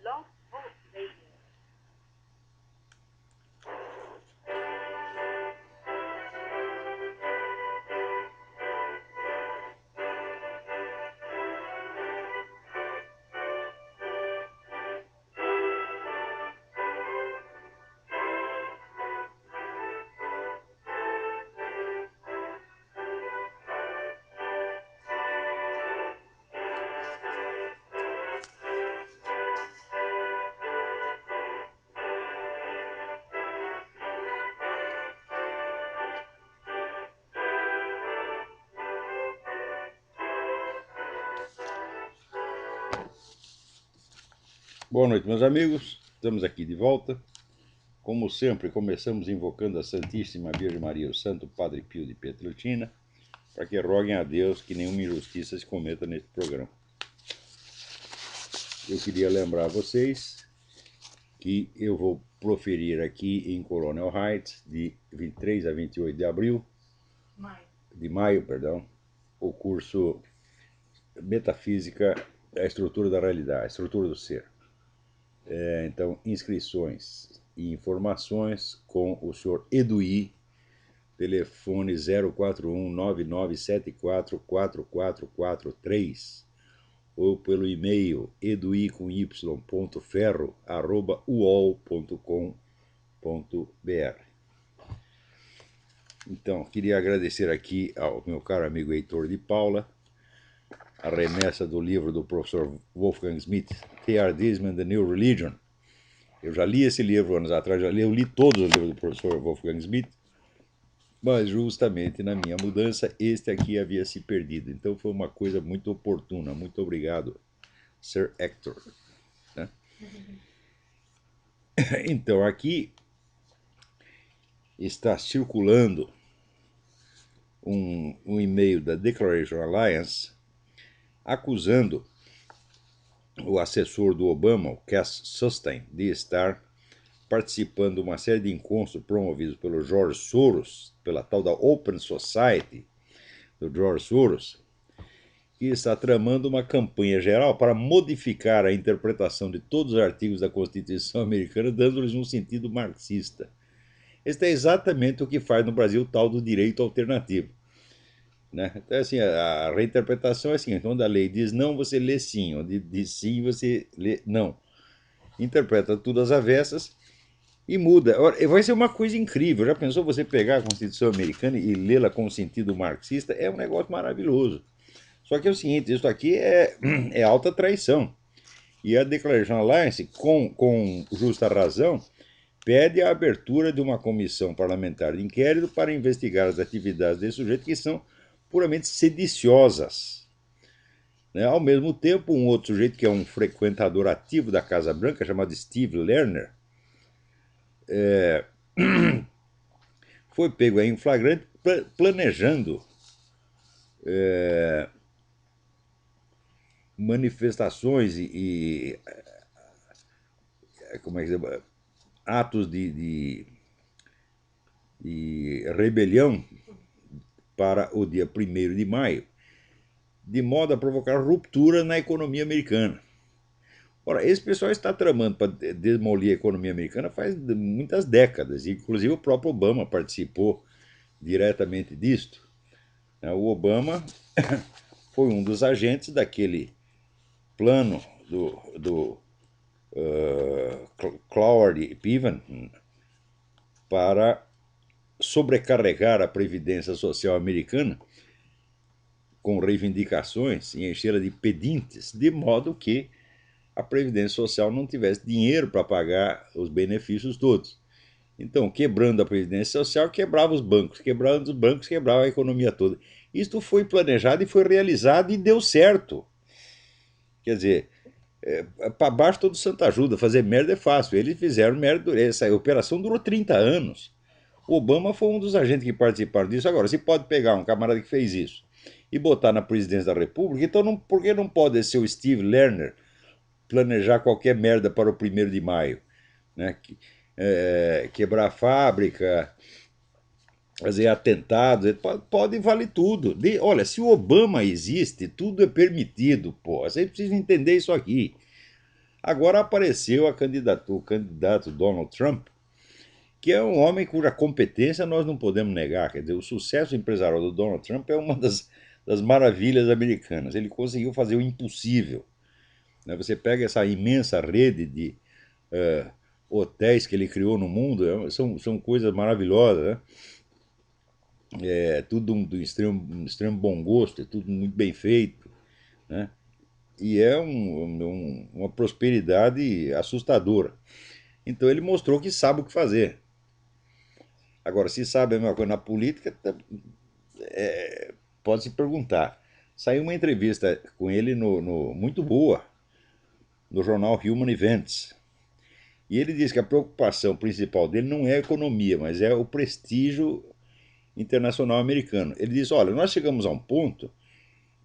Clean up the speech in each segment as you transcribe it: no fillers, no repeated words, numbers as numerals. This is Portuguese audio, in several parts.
Blog Talk Radio. Boa noite, meus amigos. Estamos aqui de volta. Como sempre, começamos invocando a Santíssima Virgem Maria, o Santo Padre Pio de Pietrelcina, para que roguem a Deus que nenhuma injustiça se cometa neste programa. Eu queria lembrar a vocês que eu vou proferir aqui em Colonial Heights, de 23 a 28 de maio, o curso Metafísica, a Estrutura da Realidade, a Estrutura do Ser. Então, inscrições e informações com o senhor Eduí, telefone 041-9974-4443, ou pelo e-mail edui.ferro@uol.com.br. Então, queria agradecer aqui ao meu caro amigo Heitor de Paula a remessa do livro do professor Wolfgang Schmidt, Theardism and the New Religion. Eu já li esse livro anos atrás, eu li todos os livros do professor Wolfgang Schmidt, mas justamente na minha mudança, este aqui havia se perdido. Então foi uma coisa muito oportuna. Muito obrigado, Sir Hector. Né? Então aqui está circulando um e-mail da Declaration Alliance acusando o assessor do Obama, o Cass Sunstein, de estar participando de uma série de encontros promovidos pelo George Soros, pela tal da Open Society do George Soros, que está tramando uma campanha geral para modificar a interpretação de todos os artigos da Constituição americana, dando-lhes um sentido marxista. Este é exatamente o que faz no Brasil o tal do direito alternativo. Né? Então, assim, a reinterpretação é assim, quando a lei diz não, você lê sim, onde diz sim, você lê não. Interpreta tudo às avessas e muda. Vai ser uma coisa incrível. Já pensou você pegar a Constituição americana e lê-la com sentido marxista? É um negócio maravilhoso. Só que é o seguinte, isso aqui é alta traição. E a Declaration Alliance, com justa razão, pede a abertura de uma comissão parlamentar de inquérito para investigar as atividades desse sujeito que são puramente sediciosas. Né? Ao mesmo tempo, um outro sujeito que é um frequentador ativo da Casa Branca, chamado Steve Lerner, foi pego em flagrante planejando manifestações e como é que diz, atos de rebelião para o dia 1º de maio, de modo a provocar ruptura na economia americana. Ora, esse pessoal está tramando para demolir a economia americana faz muitas décadas, inclusive o próprio Obama participou diretamente disto. O Obama foi um dos agentes daquele plano do Cloward Piven para sobrecarregar a Previdência Social americana com reivindicações e enchê-la de pedintes, de modo que a Previdência Social não tivesse dinheiro para pagar os benefícios todos. Então, quebrando a Previdência Social, quebrava os bancos, quebrando os bancos, quebrava a economia toda. Isto foi planejado e foi realizado e deu certo. Quer dizer, para baixo todo santo ajuda, fazer merda é fácil. Eles fizeram merda, essa operação durou 30 anos. O Obama foi um dos agentes que participaram disso. Agora, se pode pegar um camarada que fez isso e botar na presidência da República, então por que não pode ser o Steve Lerner planejar qualquer merda para o 1º de maio? Né? Quebrar a fábrica, fazer atentados, pode valer tudo. Olha, se o Obama existe, tudo é permitido, pô. Vocês precisam entender isso aqui. Agora apareceu o candidato Donald Trump, que é um homem cuja competência nós não podemos negar. Quer dizer, o sucesso empresarial do Donald Trump é uma das maravilhas americanas. Ele conseguiu fazer o impossível, né? Você pega essa imensa rede de hotéis que ele criou no mundo, são coisas maravilhosas, né? É tudo do extremo bom gosto, é tudo muito bem feito, né? E é uma prosperidade assustadora. Então ele mostrou que sabe o que fazer. Agora, se sabe a mesma coisa na política, pode se perguntar. Saiu uma entrevista com ele muito boa no jornal Human Events. E ele diz que a preocupação principal dele não é a economia, mas é o prestígio internacional americano. Ele diz: olha, nós chegamos a um ponto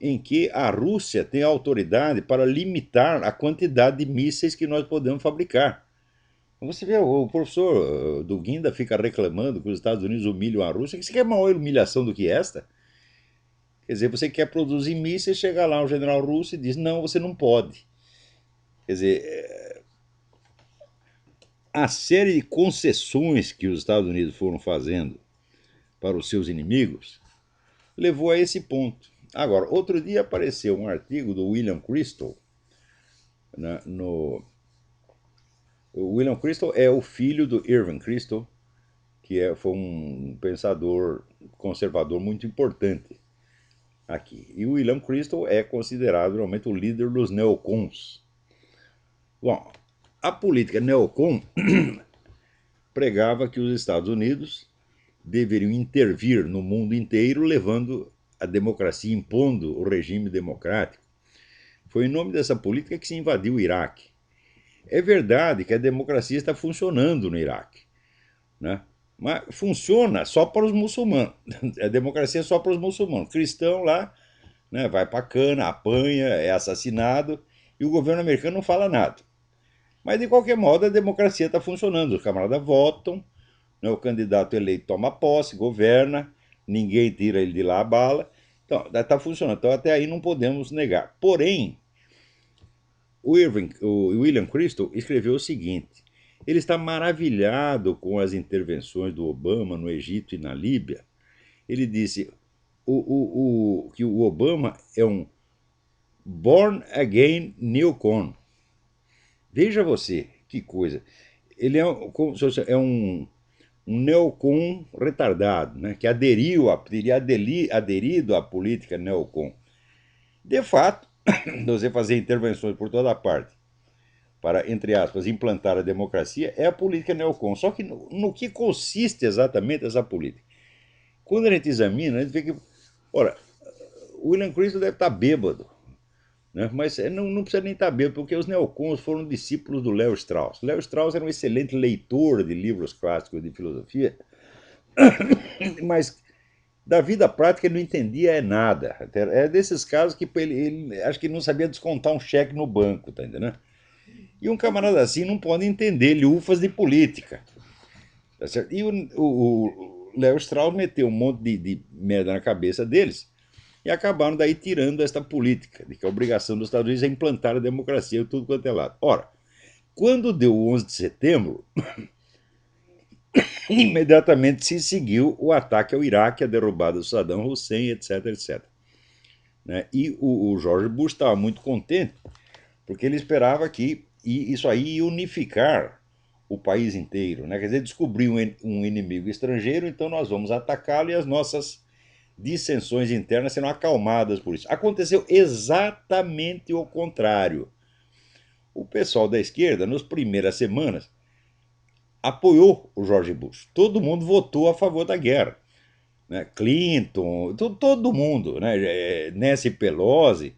em que a Rússia tem autoridade para limitar a quantidade de mísseis que nós podemos fabricar. Você vê, o professor do Guinda fica reclamando que os Estados Unidos humilham a Rússia. Isso quer maior humilhação do que esta? Quer dizer, você quer produzir mísseis, chega lá um general russo e diz: não, você não pode. Quer dizer, a série de concessões que os Estados Unidos foram fazendo para os seus inimigos levou a esse ponto. Agora, outro dia apareceu um artigo do William Crystal, né, no... O William Crystal é o filho do Irving Kristol, que foi um pensador conservador muito importante aqui. E o William Crystal é considerado realmente o líder dos neocons. Bom, a política neocon pregava que os Estados Unidos deveriam intervir no mundo inteiro, levando a democracia, impondo o regime democrático. Foi em nome dessa política que se invadiu o Iraque. É verdade que a democracia está funcionando no Iraque, né? Mas funciona só para os muçulmanos. A democracia é só para os muçulmanos. O cristão lá, né, vai para a cana, apanha, é assassinado, e o governo americano não fala nada. Mas, de qualquer modo, a democracia está funcionando. Os camaradas votam, né, o candidato eleito toma posse, governa, ninguém tira ele de lá a bala. Então, está funcionando. Então, até aí não podemos negar. Porém, o William Crystal escreveu o seguinte: ele está maravilhado com as intervenções do Obama no Egito e na Líbia. Ele disse que o Obama é um born again neocon. Veja você, que coisa. Ele é um neocon retardado, né, que teria aderido à política neocon. De fato, você fazer intervenções por toda parte para, entre aspas, implantar a democracia é a política neocon. Só que no que consiste exatamente essa política? Quando a gente examina, a gente vê que, ora, o William Crystal deve estar bêbado, né? Mas não precisa nem estar bêbado, porque os neocons foram discípulos do Léo Strauss. Léo Strauss era um excelente leitor de livros clássicos de filosofia, mas da vida prática ele não entendia nada. É desses casos que ele acho que não sabia descontar um cheque no banco, tá entendendo? E um camarada assim não pode entender lufas de política. Tá certo? E o Léo Strauss meteu um monte de merda na cabeça deles e acabaram daí tirando esta política, de que a obrigação dos Estados Unidos é implantar a democracia em tudo quanto é lado. Ora, quando deu o 11 de setembro, imediatamente se seguiu o ataque ao Iraque, a derrubada do Saddam Hussein, etc, etc. Né? E o George Bush estava muito contente, porque ele esperava que isso aí ia unificar o país inteiro, né? Quer dizer, descobrir um inimigo estrangeiro, então nós vamos atacá-lo e as nossas dissensões internas serão acalmadas por isso. Aconteceu exatamente o contrário. O pessoal da esquerda, nas primeiras semanas, apoiou o George Bush. Todo mundo votou a favor da guerra, né? Clinton, todo mundo, né? Nancy Pelosi,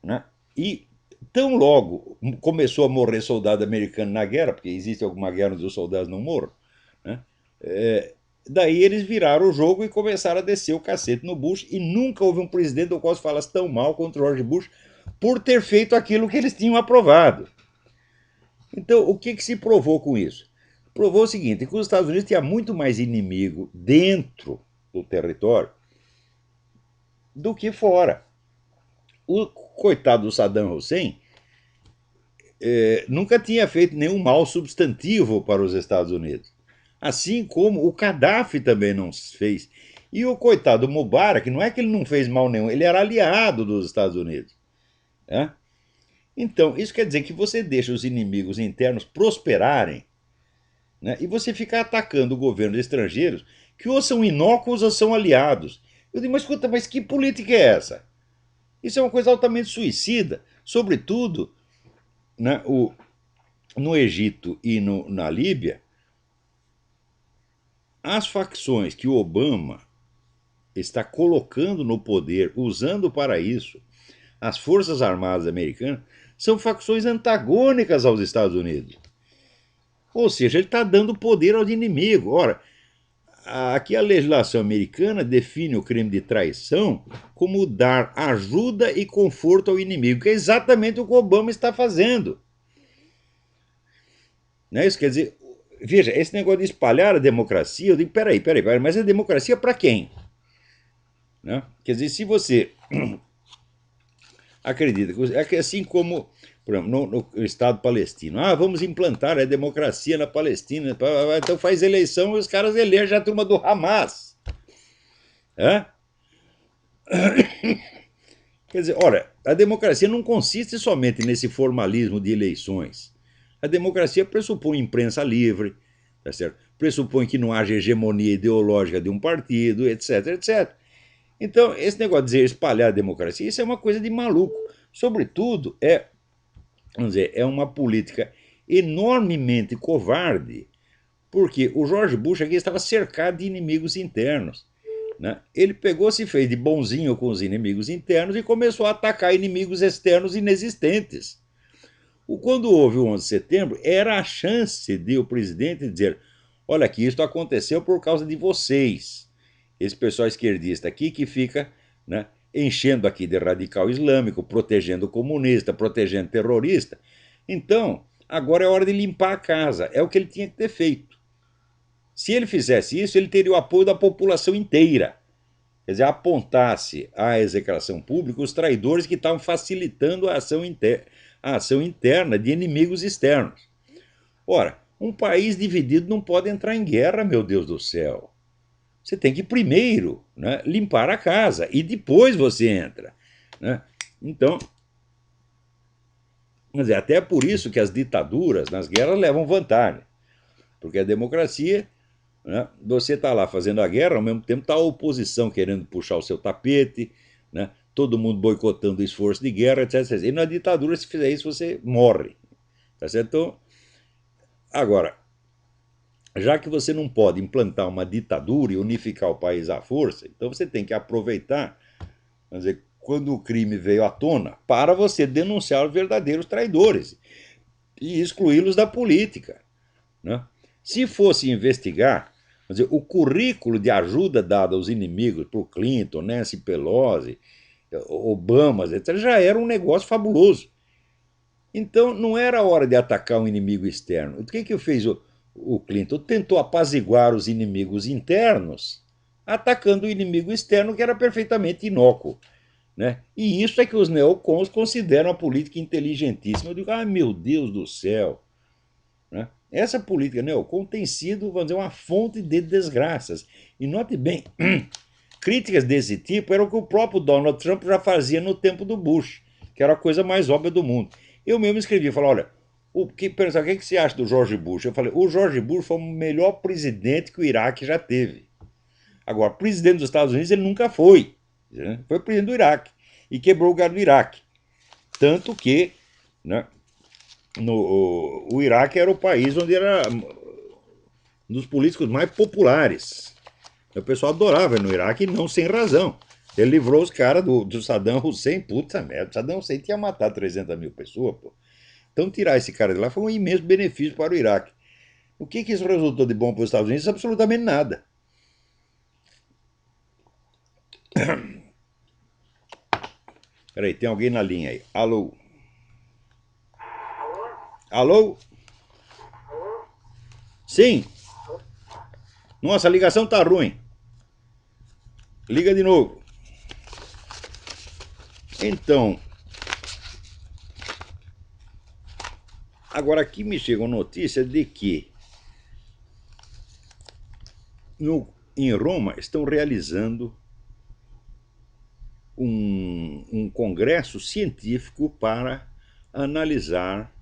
né? E tão logo começou a morrer soldado americano na guerra, porque existe alguma guerra onde os soldados não morram, né? Daí eles viraram o jogo e começaram a descer o cacete no Bush, e nunca houve um presidente do qual se falasse tão mal contra o George Bush por ter feito aquilo que eles tinham aprovado. Então, o que se provou com isso? Provou o seguinte, que os Estados Unidos tinham muito mais inimigo dentro do território do que fora. O coitado do Saddam Hussein nunca tinha feito nenhum mal substantivo para os Estados Unidos. Assim como o Gaddafi também não fez. E o coitado Mubarak, não é que ele não fez mal nenhum, ele era aliado dos Estados Unidos. Né? Então, isso quer dizer que você deixa os inimigos internos prosperarem, né? E você fica atacando governos estrangeiros que ou são inócuos ou são aliados. Eu digo, mas escuta, mas que política é essa? Isso é uma coisa altamente suicida, sobretudo, né, no Egito e na Líbia. As facções que o Obama está colocando no poder, usando para isso as Forças Armadas Americanas, são facções antagônicas aos Estados Unidos. Ou seja, ele está dando poder ao inimigo. Ora, aqui a legislação americana define o crime de traição como dar ajuda e conforto ao inimigo, que é exatamente o que o Obama está fazendo. Não é isso? Quer dizer, veja, esse negócio de espalhar a democracia, eu digo, peraí, mas a democracia para quem? Né? Quer dizer, se você acredita que assim como, por exemplo, no Estado palestino, vamos implantar a democracia na Palestina, então faz eleição e os caras elegem a turma do Hamas. É? Quer dizer, ora, a democracia não consiste somente nesse formalismo de eleições. A democracia pressupõe imprensa livre, tá certo? Pressupõe que não haja hegemonia ideológica de um partido, etc, etc. Então, esse negócio de dizer espalhar a democracia, isso é uma coisa de maluco. Sobretudo, vamos dizer, é uma política enormemente covarde, porque o George Bush aqui estava cercado de inimigos internos. Né? Ele pegou, se fez de bonzinho com os inimigos internos e começou a atacar inimigos externos inexistentes. Quando houve o 11 de setembro, era a chance de o presidente dizer: olha, que isso aconteceu por causa de vocês. Esse pessoal esquerdista aqui que fica, né, enchendo aqui de radical islâmico, protegendo comunista, protegendo terrorista. Então, agora é hora de limpar a casa. É o que ele tinha que ter feito. Se ele fizesse isso, ele teria o apoio da população inteira. Quer dizer, apontasse à execração pública os traidores que estavam facilitando a ação interna de inimigos externos. Ora, um país dividido não pode entrar em guerra, meu Deus do céu. Você tem que primeiro, né, limpar a casa e depois você entra. Né? Então, quer dizer, até por isso que as ditaduras nas guerras levam vantagem. Porque a democracia, né, você está lá fazendo a guerra, ao mesmo tempo está a oposição querendo puxar o seu tapete, né, todo mundo boicotando o esforço de guerra, etc, etc. E na ditadura, se fizer isso, você morre. Tá certo? Então, agora, já que você não pode implantar uma ditadura e unificar o país à força, então você tem que aproveitar, vamos dizer, quando o crime veio à tona, para você denunciar os verdadeiros traidores e excluí-los da política. Né? Se fosse investigar, vamos dizer, o currículo de ajuda dada aos inimigos por Clinton, Nancy Pelosi, Obama, etc., já era um negócio fabuloso. Então não era hora de atacar um inimigo externo. O que fez o Clinton? Tentou apaziguar os inimigos internos, atacando o inimigo externo, que era perfeitamente inócuo. Né? E isso é que os neocons consideram a política inteligentíssima. Eu digo, meu Deus do céu. Né? Essa política neocon tem sido, vamos dizer, uma fonte de desgraças. E note bem, críticas desse tipo eram o que o próprio Donald Trump já fazia no tempo do Bush, que era a coisa mais óbvia do mundo. Eu mesmo escrevi, falei, olha, o que você acha do George Bush? Eu falei, o George Bush foi o melhor presidente que o Iraque já teve. Agora, presidente dos Estados Unidos ele nunca foi. Né? Foi presidente do Iraque e quebrou o galho do Iraque. Tanto que, né, o Iraque era o país onde era um dos políticos mais populares. O pessoal adorava ir no Iraque e não sem razão. Ele livrou os caras do Saddam Hussein. Puta merda, Saddam Hussein tinha matado 300 mil pessoas, pô. Então tirar esse cara de lá foi um imenso benefício para o Iraque. O que isso resultou de bom para os Estados Unidos? Absolutamente nada. Peraí, tem alguém na linha aí. Alô? Alô? Sim. Nossa, a ligação tá ruim. Liga de novo. Então, Agora, aqui me chega uma notícia de que em Roma estão realizando um congresso científico para analisar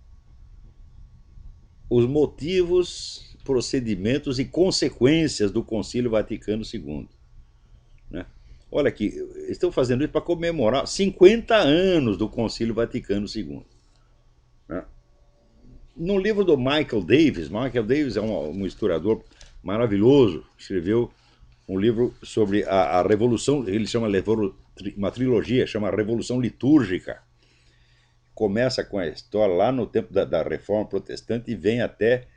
os motivos, procedimentos e consequências do Concílio Vaticano II. Né? Olha aqui, estão fazendo isso para comemorar 50 anos do Concílio Vaticano II. Né? No livro do Michael Davis é um historiador maravilhoso, escreveu um livro sobre a Revolução, ele chama uma trilogia, chama Revolução Litúrgica. Começa com a história lá no tempo da Reforma Protestante e vem até,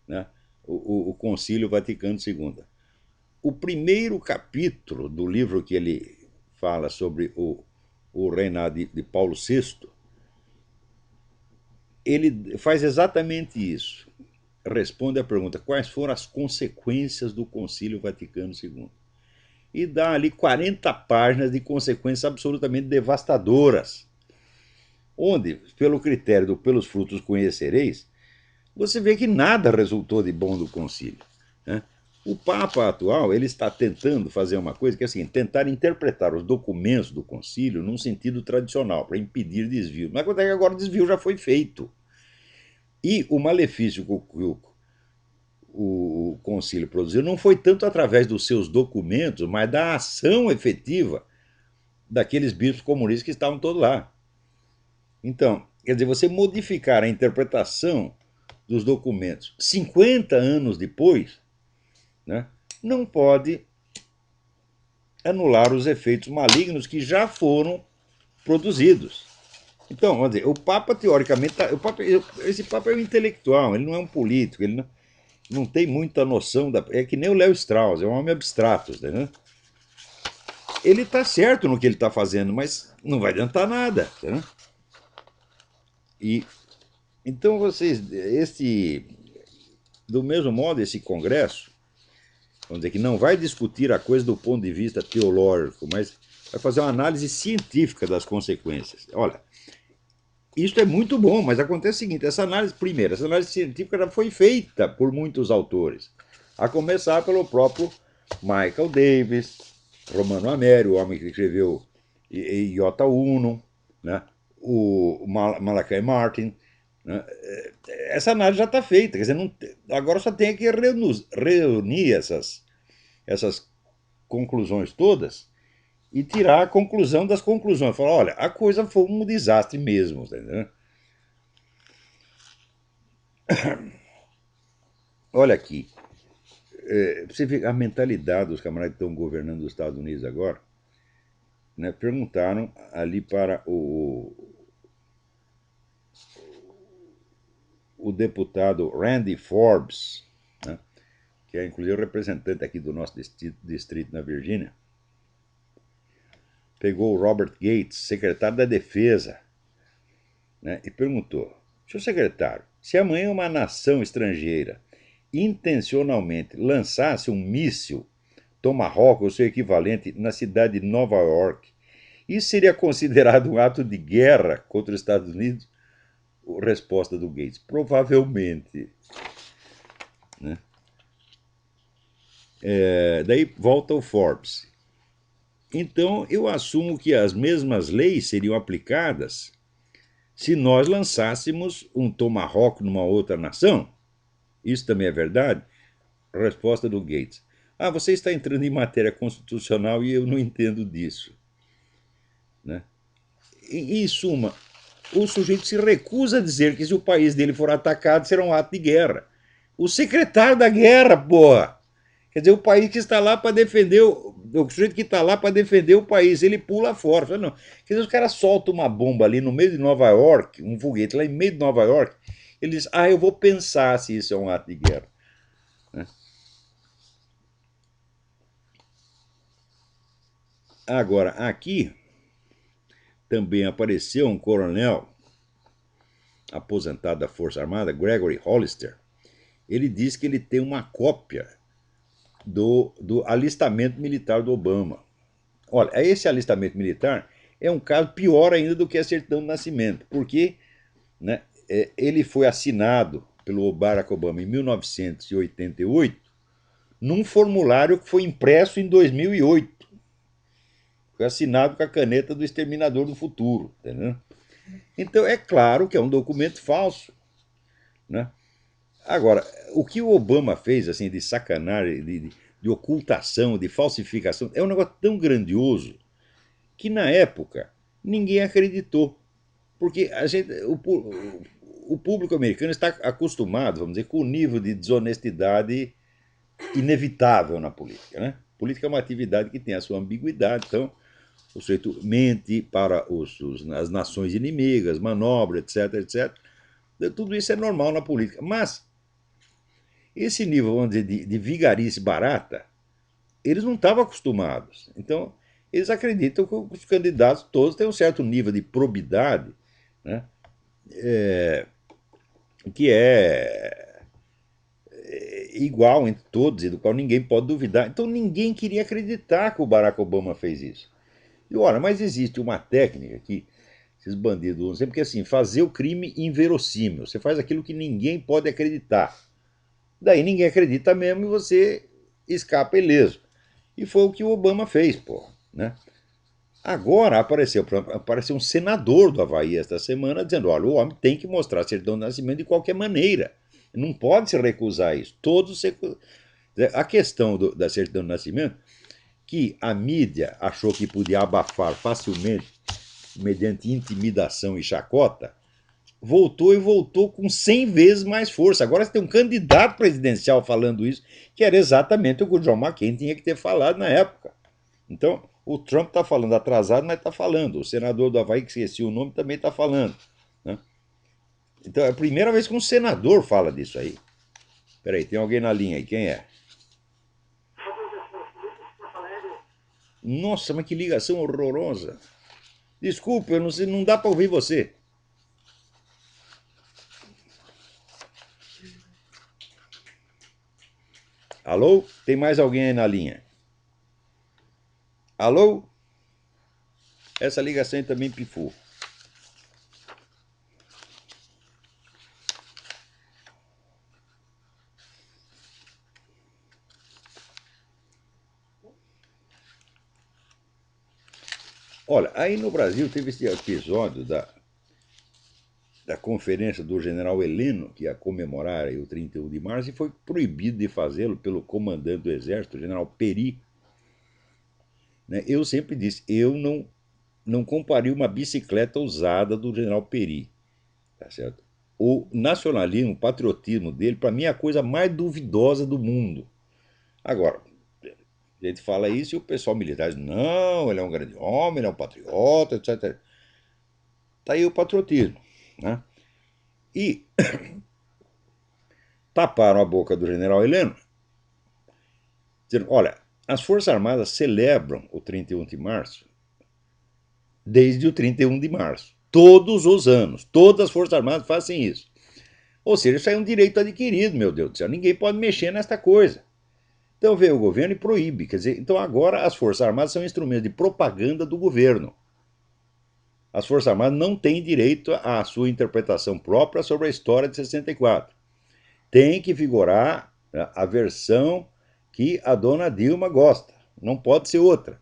né, o Concílio Vaticano II. O primeiro capítulo do livro que ele fala sobre o reinado de Paulo VI, ele faz exatamente isso. Responde à pergunta: quais foram as consequências do Concílio Vaticano II? E dá ali 40 páginas de consequências absolutamente devastadoras, onde, pelo critério do pelos frutos conhecereis, você vê que nada resultou de bom do concílio. Né? O Papa atual ele está tentando fazer uma coisa que é assim, tentar interpretar os documentos do concílio num sentido tradicional, para impedir desvio. Mas acontece que agora o desvio já foi feito. E o malefício que o concílio produziu não foi tanto através dos seus documentos, mas da ação efetiva daqueles bispos comunistas que estavam todos lá. Então, quer dizer, você modificar a interpretação dos documentos 50 anos depois, né, não pode anular os efeitos malignos que já foram produzidos. Então, vamos dizer, o Papa, teoricamente, esse Papa é um intelectual, ele não é um político, ele não tem muita noção é que nem o Léo Strauss, é um homem abstrato, né? Ele está certo no que ele está fazendo, mas não vai adiantar nada. Né? E então do mesmo modo, esse congresso, vamos dizer que não vai discutir a coisa do ponto de vista teológico, mas vai fazer uma análise científica das consequências. Olha, isso é muito bom, mas acontece o seguinte: essa análise científica já foi feita por muitos autores, a começar pelo próprio Michael Davis, Romano Amério, o homem que escreveu Iota Uno, né? O Malachi Martin. Né? Essa análise já está feita, quer dizer, agora só tem que reunir essas conclusões todas e tirar a conclusão das conclusões. Falar, olha, a coisa foi um desastre mesmo. Entendeu? Olha aqui, você vê a mentalidade dos camaradas que estão governando os Estados Unidos agora. Né, perguntaram ali para o deputado Randy Forbes, né, que é inclusive o representante aqui do nosso distrito na Virgínia, pegou o Robert Gates, secretário da Defesa, né, e perguntou: senhor secretário, se amanhã uma nação estrangeira intencionalmente lançasse um míssil Tomahawk ou seu equivalente na cidade de Nova York, isso seria considerado um ato de guerra contra os Estados Unidos? Resposta do Gates: provavelmente. Né? Daí volta o Forbes. Então eu assumo que as mesmas leis seriam aplicadas se nós lançássemos um Tomahawk numa outra nação. Isso também é verdade? Resposta do Gates: você está entrando em matéria constitucional e eu não entendo disso. Né? Em suma, o sujeito se recusa a dizer que se o país dele for atacado será um ato de guerra. O secretário da guerra, porra! Quer dizer, o país que está lá para defender, o sujeito que está lá para defender o país, ele pula fora. Fala, não. Quer dizer, os caras soltam uma bomba ali no meio de Nova York, um foguete lá em meio de Nova York, ele diz: eu vou pensar se isso é um ato de guerra. Né? Agora, aqui também apareceu um coronel aposentado da Força Armada, Gregory Hollister. Ele diz que ele tem uma cópia do alistamento militar do Obama. Olha, esse alistamento militar é um caso pior ainda do que a certidão de nascimento, porque, né, ele foi assinado pelo Barack Obama em 1988, num formulário que foi impresso em 2008. Foi assinado com a caneta do Exterminador do Futuro. Entendeu? Então, é claro que é um documento falso. Né? Agora, o que o Obama fez assim de sacanagem, de ocultação, de falsificação, é um negócio tão grandioso que na época ninguém acreditou. Porque o público americano está acostumado, vamos dizer, com o nível de desonestidade inevitável na política. Né? Política é uma atividade que tem a sua ambiguidade, então o sujeito mente para as nações inimigas, manobra, etc, etc. Tudo isso é normal na política. Mas esse nível, vamos dizer, de vigarice barata, eles não estavam acostumados. Então, eles acreditam que os candidatos todos têm um certo nível de probidade, né? Que igual entre todos e do qual ninguém pode duvidar. Então, ninguém queria acreditar que o Barack Obama fez isso. E olha, mas existe uma técnica que esses bandidos usam sempre, que é assim, fazer o crime inverossímil. Você faz aquilo que ninguém pode acreditar. Daí ninguém acredita mesmo e você escapa ileso. E foi o que o Obama fez, pô. Né? Agora apareceu um senador do Havaí esta semana dizendo: olha, o homem tem que mostrar certidão de nascimento de qualquer maneira. Não pode se recusar isso. A questão da certidão de nascimento, que a mídia achou que podia abafar facilmente mediante intimidação e chacota, voltou e voltou com 100 vezes mais força. Agora você tem um candidato presidencial falando isso, que era exatamente o que o John McCain tinha que ter falado na época. Então, o Trump está falando atrasado, mas está falando. O senador do Havaí, que esqueci o nome, também está falando. Né? Então, é a primeira vez que um senador fala disso aí. Peraí, tem alguém na linha aí. Quem é? Nossa, mas que ligação horrorosa. Desculpa, eu não sei, não dá para ouvir você. Alô? Tem mais alguém aí na linha? Alô? Essa ligação aí também pifou. Olha, aí no Brasil teve esse episódio da conferência do general Heleno, que ia comemorar aí o 31 de março, e foi proibido de fazê-lo pelo comandante do Exército, o general Peri. Né? Eu sempre disse, eu não comparei uma bicicleta usada do general Peri. Tá certo? O nacionalismo, o patriotismo dele, para mim, é a coisa mais duvidosa do mundo. Agora, a gente fala isso e o pessoal militar diz, não, ele é um grande homem, ele é um patriota, etc. Tá aí o patriotismo. Né? E taparam a boca do general Heleno, dizendo, olha, as Forças Armadas celebram o 31 de março desde o 31 de março. Todos os anos. Todas as Forças Armadas fazem isso. Ou seja, isso é um direito adquirido, meu Deus do céu. Ninguém pode mexer nesta coisa. Então veio o governo e proíbe. Quer dizer, então agora as Forças Armadas são instrumentos de propaganda do governo. As Forças Armadas não têm direito à sua interpretação própria sobre a história de 64. Tem que vigorar a versão que a dona Dilma gosta. Não pode ser outra.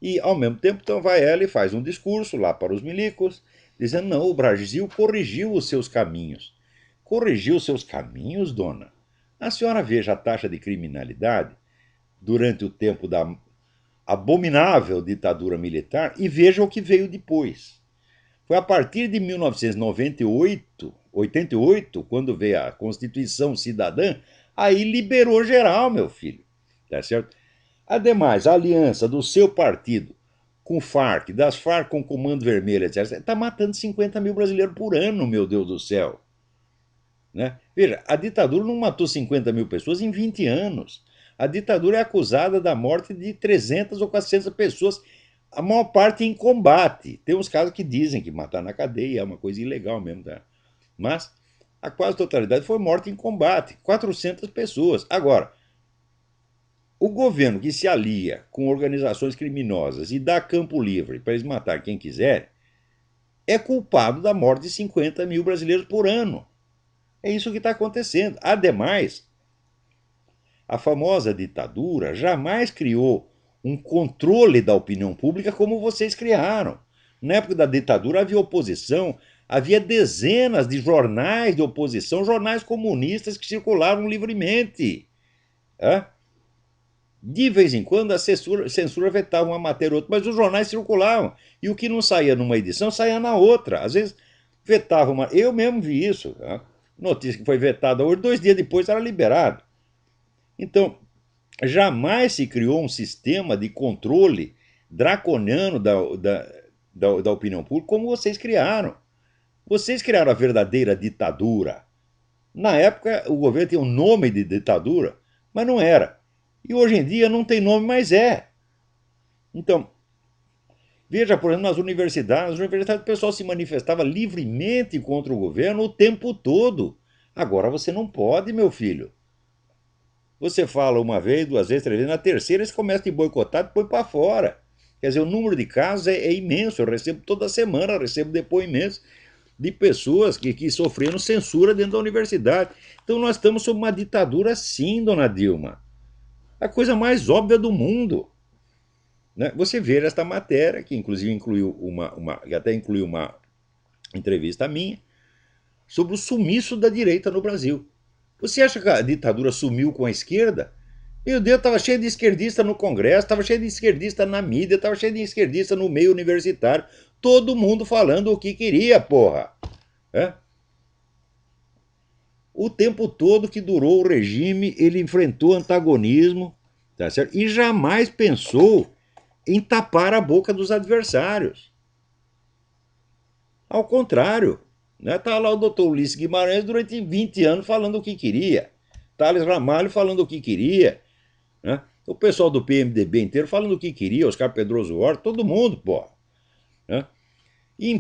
E, ao mesmo tempo, então vai ela e faz um discurso lá para os milicos, dizendo, não, o Brasil corrigiu os seus caminhos. Corrigiu os seus caminhos, dona? A senhora veja a taxa de criminalidade durante o tempo da abominável ditadura militar e veja o que veio depois. Foi a partir de 1998, 88, quando veio a Constituição Cidadã, aí liberou geral, meu filho. Tá certo? Ademais, a aliança do seu partido com o Farc, das Farc com o Comando Vermelho, etc., está matando 50 mil brasileiros por ano, meu Deus do céu. Né? Veja, a ditadura não matou 50 mil pessoas em 20 anos. A ditadura é acusada da morte de 300 ou 400 pessoas, a maior parte em combate. Tem uns casos que dizem que matar na cadeia é uma coisa ilegal mesmo, tá? Mas a quase totalidade foi morte em combate, 400 pessoas. Agora, o governo que se alia com organizações criminosas e dá campo livre para eles matar quem quiser, é culpado da morte de 50 mil brasileiros por ano. É isso que está acontecendo. Ademais, a famosa ditadura jamais criou um controle da opinião pública como vocês criaram. Na época da ditadura havia oposição, havia dezenas de jornais de oposição, jornais comunistas que circulavam livremente. De vez em quando a censura vetava uma matéria ou outra, mas os jornais circulavam. E o que não saía numa edição saía na outra. Às vezes vetava uma. Eu mesmo vi isso. Notícia que foi vetada hoje, 2 dias depois era liberado. Então, jamais se criou um sistema de controle draconiano da opinião pública como vocês criaram. Vocês criaram a verdadeira ditadura. Na época, o governo tinha um nome de ditadura, mas não era. E hoje em dia não tem nome, mas é. Então, veja, por exemplo, nas universidades o pessoal se manifestava livremente contra o governo o tempo todo. Agora você não pode, meu filho. Você fala uma vez, 2 vezes, 3 vezes, na terceira você começa a te boicotar e põe para fora. Quer dizer, o número de casos é imenso. Eu recebo toda semana, recebo depoimentos de pessoas que sofreram censura dentro da universidade. Então nós estamos sob uma ditadura sim, dona Dilma. A coisa mais óbvia do mundo. Né? Você vê esta matéria, que inclusive até incluiu uma entrevista minha, sobre o sumiço da direita no Brasil. Você acha que a ditadura sumiu com a esquerda? Meu Deus, estava cheio de esquerdista no Congresso, estava cheio de esquerdista na mídia, estava cheio de esquerdista no meio universitário. Todo mundo falando o que queria, porra. O tempo todo que durou o regime, ele enfrentou antagonismo, tá certo? E jamais pensou em tapar a boca dos adversários. Ao contrário, tá lá o doutor Ulisses Guimarães durante 20 anos falando o que queria. Thales Ramalho falando o que queria. O pessoal do PMDB inteiro falando o que queria. Oscar Pedroso Horta, todo mundo, pô. Em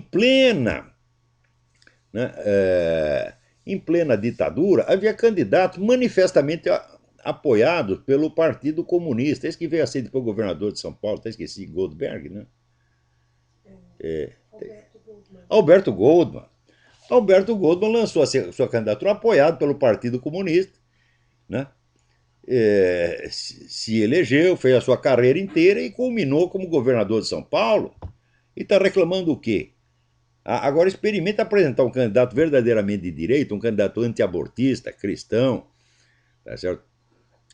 plena ditadura, havia candidatos manifestamente apoiados pelo Partido Comunista. Esse que veio a ser depois governador de São Paulo, até esqueci, Goldberg, né? Alberto Goldman. Alberto Goldman lançou a sua candidatura apoiado pelo Partido Comunista, né? Se elegeu, fez a sua carreira inteira e culminou como governador de São Paulo. E está reclamando o quê? Agora experimenta apresentar um candidato verdadeiramente de direita, um candidato antiabortista, cristão, tá certo?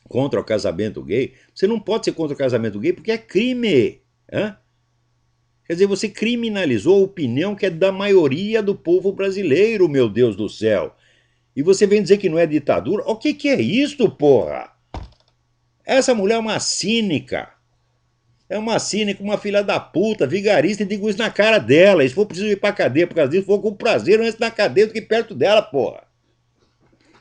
Contra o casamento gay. Você não pode ser contra o casamento gay porque é crime. Quer dizer, você criminalizou a opinião que é da maioria do povo brasileiro, meu Deus do céu. E você vem dizer que não é ditadura? O que é isso, porra? Essa mulher é uma cínica. É uma cínica, uma filha da puta, vigarista, e digo isso na cara dela. E se for preciso ir pra cadeia por causa disso, vou com prazer antes na cadeia do que perto dela, porra.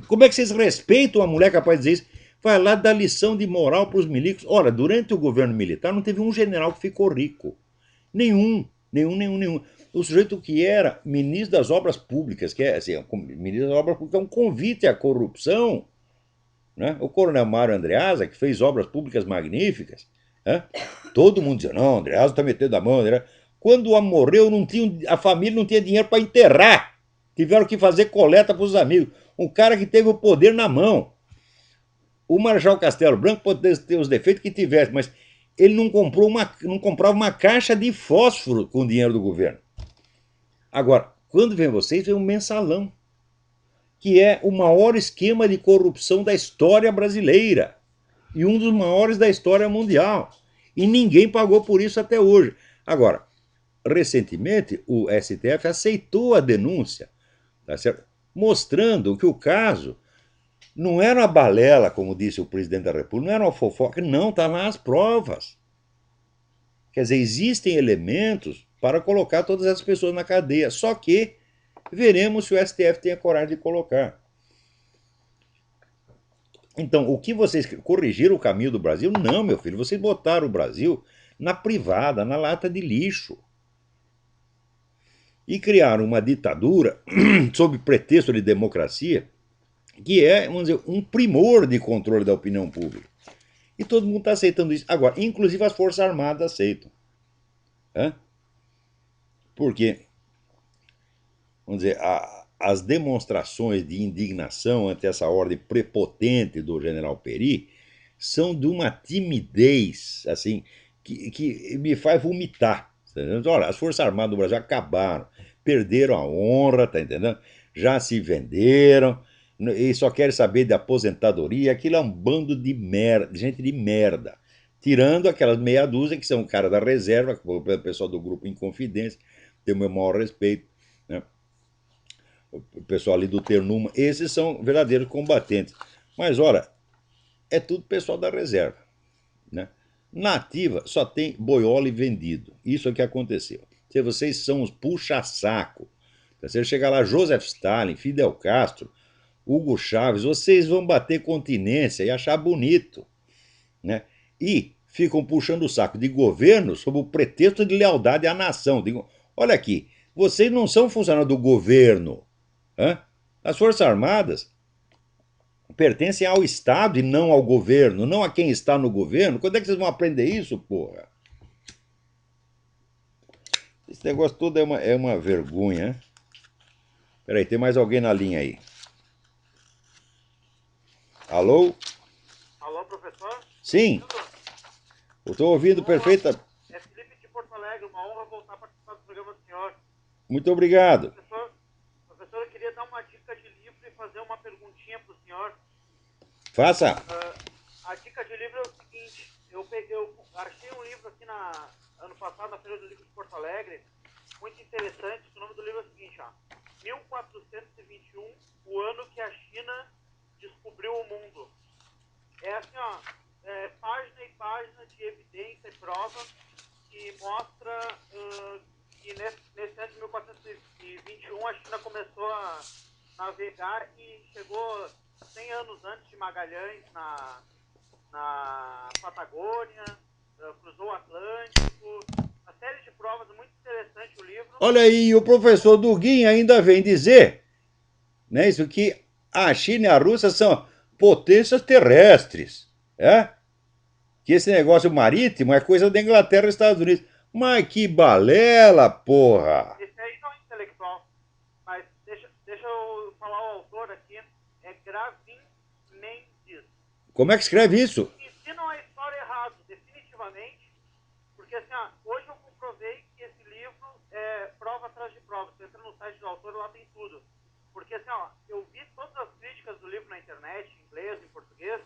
Como é que vocês respeitam uma mulher capaz de dizer isso? Vai lá dar lição de moral pros milicos. Ora, durante o governo militar não teve um general que ficou rico. Nenhum. O sujeito que era ministro das Obras Públicas, que é assim, ministro das Obras Públicas é um convite à corrupção, né? O coronel Mário Andreasa, que fez obras públicas magníficas, todo mundo dizia, não, Andreasa está metendo a mão. Quando o morreu, a família não tinha dinheiro para enterrar. Tiveram que fazer coleta para os amigos. Um cara que teve o poder na mão. O Marechal Castelo Branco pode ter os defeitos que tivesse, mas ele não comprava uma caixa de fósforo com o dinheiro do governo. Agora, quando vem vocês, vem um mensalão, que é o maior esquema de corrupção da história brasileira e um dos maiores da história mundial. E ninguém pagou por isso até hoje. Agora, recentemente, o STF aceitou a denúncia, tá certo? Mostrando que o caso não era uma balela, como disse o presidente da República, não era uma fofoca, não, está lá as provas. Quer dizer, existem elementos para colocar todas essas pessoas na cadeia, só que veremos se o STF tem a coragem de colocar. Então, o que vocês corrigiram o caminho do Brasil? Não, meu filho, vocês botaram o Brasil na privada, na lata de lixo. E criaram uma ditadura, sob pretexto de democracia, que é, vamos dizer, um primor de controle da opinião pública. E todo mundo está aceitando isso. Agora, inclusive as Forças Armadas aceitam. Porque vamos dizer, as demonstrações de indignação ante essa ordem prepotente do general Peri são de uma timidez, assim, que me faz vomitar. Tá entendendo? Olha, as Forças Armadas do Brasil acabaram, perderam a honra, tá entendendo? Já se venderam e só querem saber de aposentadoria. Aquilo é um bando de merda, de gente de merda. Tirando aquelas meia dúzia que são o cara da reserva, o pessoal do grupo Inconfidência, tem o meu maior respeito, né? O pessoal ali do Ternuma, esses são verdadeiros combatentes. Mas, olha, é tudo pessoal da reserva, né? Na ativa só tem boiole vendido. Isso é o que aconteceu. Se vocês são os puxa-saco. Você chegar lá, Joseph Stalin, Fidel Castro, Hugo Chávez, vocês vão bater continência e achar bonito, né? E ficam puxando o saco de governo sob o pretexto de lealdade à nação. Digo, olha aqui, vocês não são funcionários do governo. Hein? As Forças Armadas pertencem ao Estado e não ao governo, não a quem está no governo. Quando é que vocês vão aprender isso, porra? Esse negócio todo é uma vergonha. Peraí, tem mais alguém na linha aí. Alô? Alô, professor? Sim. Eu estou ouvindo perfeita. É Felipe de Porto Alegre, uma honra voltar a participar do programa do senhor. Muito obrigado. Professor, eu queria dar uma dica de livro e fazer uma perguntinha para o senhor. Faça. A dica de livro é o seguinte, eu achei um livro aqui ano passado na Feira do Livro de Porto Alegre, muito interessante. O nome do livro é o seguinte, ó, 1421, o ano que a China descobriu o mundo. É assim, ó, página e página de evidência e prova que mostra que nesse ano de 1421 a China começou a navegar e chegou 100 anos antes de Magalhães na Patagônia, cruzou o Atlântico, uma série de provas, muito interessante o livro. Olha aí, o professor Duguin ainda vem dizer, né, isso que a China e a Rússia são potências terrestres, que esse negócio marítimo é coisa da Inglaterra e Estados Unidos. Mas que balela, porra! Esse aí não é intelectual, mas deixa eu falar o autor aqui, é Gravin Menzies. Como é que escreve isso? Ensinam a história errado, definitivamente, porque assim, hoje eu comprovei que esse livro é prova atrás de prova. Você entra no site do autor, lá tem tudo. Porque assim, eu vi todas as críticas do livro na internet, em inglês, em português.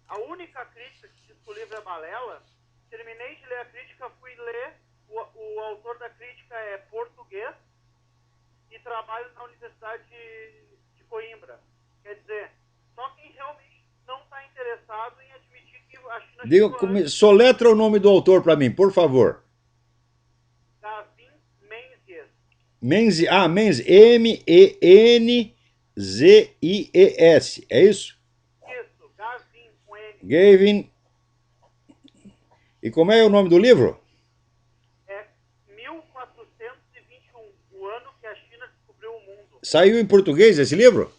A única crítica que diz que o livro é balela, terminei de ler a crítica, fui ler, o autor da crítica é português e trabalha na Universidade de Coimbra. Quer dizer, só quem realmente não está interessado em admitir que a China... Soletra o nome do autor para mim, por favor. Gavin Menzies. Menzies, M-E-N-Z-I-E-S, é isso? Isso, Gavin com N. Gavin. E como é o nome do livro? É 1421, o ano que a China descobriu o mundo. Saiu em português esse livro?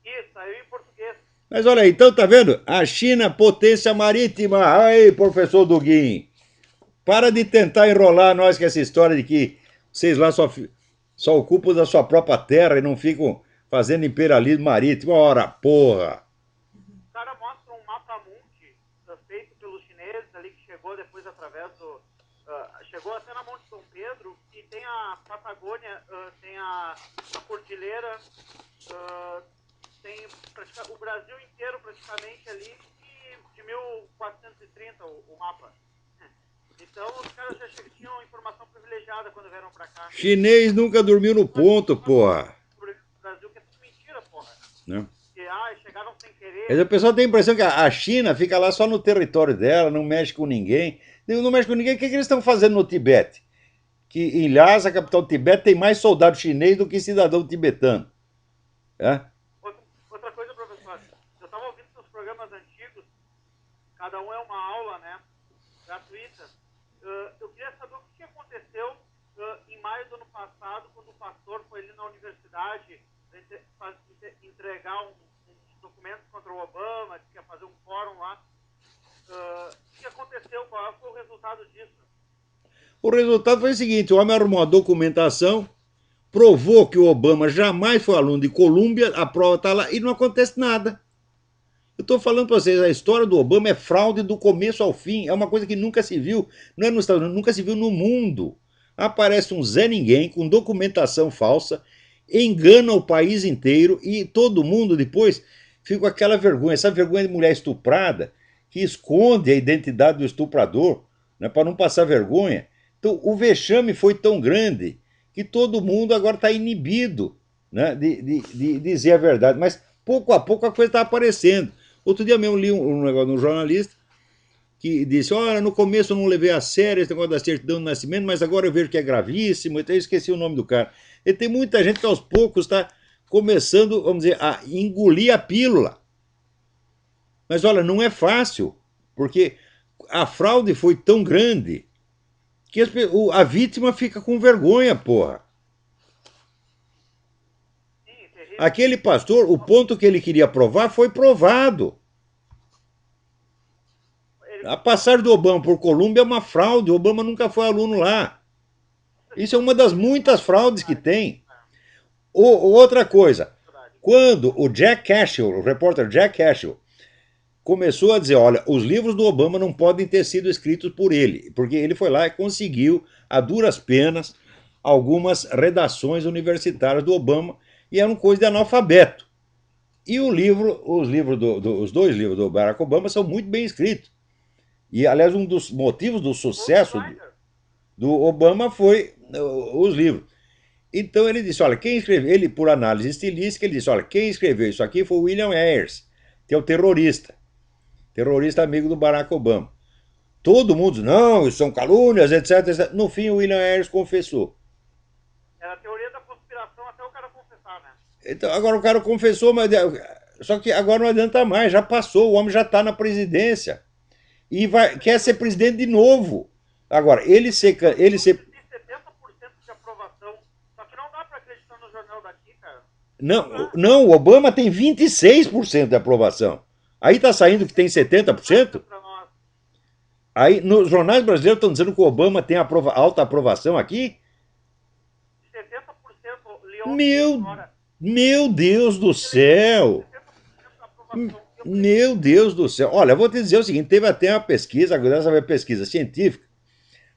Isso, saiu em português. Mas olha aí, então tá vendo? A China, potência marítima. Aí, professor Duguin. Para de tentar enrolar nós com essa história de que vocês lá só ocupam da sua própria terra e não ficam fazendo imperialismo marítimo. Ora, porra! O cara mostra um mapa mundi feito pelos chineses ali, que chegou depois através do... chegou até na mão de Dom Pedro, e tem a Patagônia, tem a Cordilheira, tem o Brasil inteiro praticamente ali, e de 1430 o mapa. Então os caras já tinham informação privilegiada quando vieram pra cá. Chinês nunca dormiu no ponto, porra. O Brasil, que é tudo mentira, porra. Né? Que chegaram sem querer. Mas o pessoal tem a impressão que a China fica lá só no território dela, não mexe com ninguém. Não mexe com ninguém. O que eles estão fazendo no Tibete? Que em Lhasa, a capital do Tibete, tem mais soldado chinês do que cidadão tibetano. Outra coisa, professor, eu estava ouvindo seus programas antigos, cada um é uma aula, né, gratuita. Eu queria saber o que aconteceu em maio do ano passado, quando o pastor foi ali na universidade entregar uns documentos contra o Obama, disse que ia fazer um fórum lá. O que aconteceu? Qual foi o resultado disso? O resultado foi o seguinte: o homem arrumou a documentação, provou que o Obama jamais foi aluno de Colômbia, a prova está lá e não acontece nada. Eu estou falando para vocês, a história do Obama é fraude do começo ao fim, é uma coisa que nunca se viu, não é nos Estados Unidos, nunca se viu no mundo. Aparece um Zé Ninguém com documentação falsa, engana o país inteiro e todo mundo depois fica com aquela vergonha, essa vergonha de mulher estuprada, que esconde a identidade do estuprador, né, para não passar vergonha. Então o vexame foi tão grande que todo mundo agora está inibido, né, de dizer a verdade, mas pouco a pouco a coisa está aparecendo. Outro dia mesmo li um negócio de um jornalista que disse: olha, no começo eu não levei a sério esse negócio da certidão de nascimento, mas agora eu vejo que é gravíssimo, então eu esqueci o nome do cara. E tem muita gente que aos poucos está começando, vamos dizer, a engolir a pílula. Mas olha, não é fácil, porque a fraude foi tão grande que a vítima fica com vergonha, porra. Aquele pastor, o ponto que ele queria provar foi provado. A passagem do Obama por Colômbia é uma fraude, o Obama nunca foi aluno lá. Isso é uma das muitas fraudes que tem. Outra coisa, quando o Jack Cashill, o repórter Jack Cashill, começou a dizer, olha, os livros do Obama não podem ter sido escritos por ele, porque ele foi lá e conseguiu, a duras penas, algumas redações universitárias do Obama, e eram coisa de analfabeto. E os dois livros do Barack Obama são muito bem escritos. E, aliás, um dos motivos do sucesso do Obama foi os livros. Então ele disse, olha, quem escreveu, ele por análise estilística, ele disse, olha, quem escreveu isso aqui foi o William Ayers, que é o terrorista amigo do Barack Obama. Todo mundo diz, não, isso são calúnias, etc, etc. No fim, o William Ayers confessou. Era a teoria da conspiração até o cara confessar, né? Então, agora o cara confessou, mas só que agora não adianta mais, já passou, o homem já está na presidência. E quer ser presidente de novo. Agora, ele ser... Tem 70% de aprovação, só que não dá para acreditar no jornal daqui, cara. Não, o Obama tem 26% de aprovação. Aí está saindo que tem 70%. Aí nos jornais brasileiros estão dizendo que o Obama tem alta aprovação aqui. 70%. Meu Deus do céu. Meu Deus do céu. Olha, eu vou te dizer o seguinte, teve até uma pesquisa, agora saber pesquisa científica,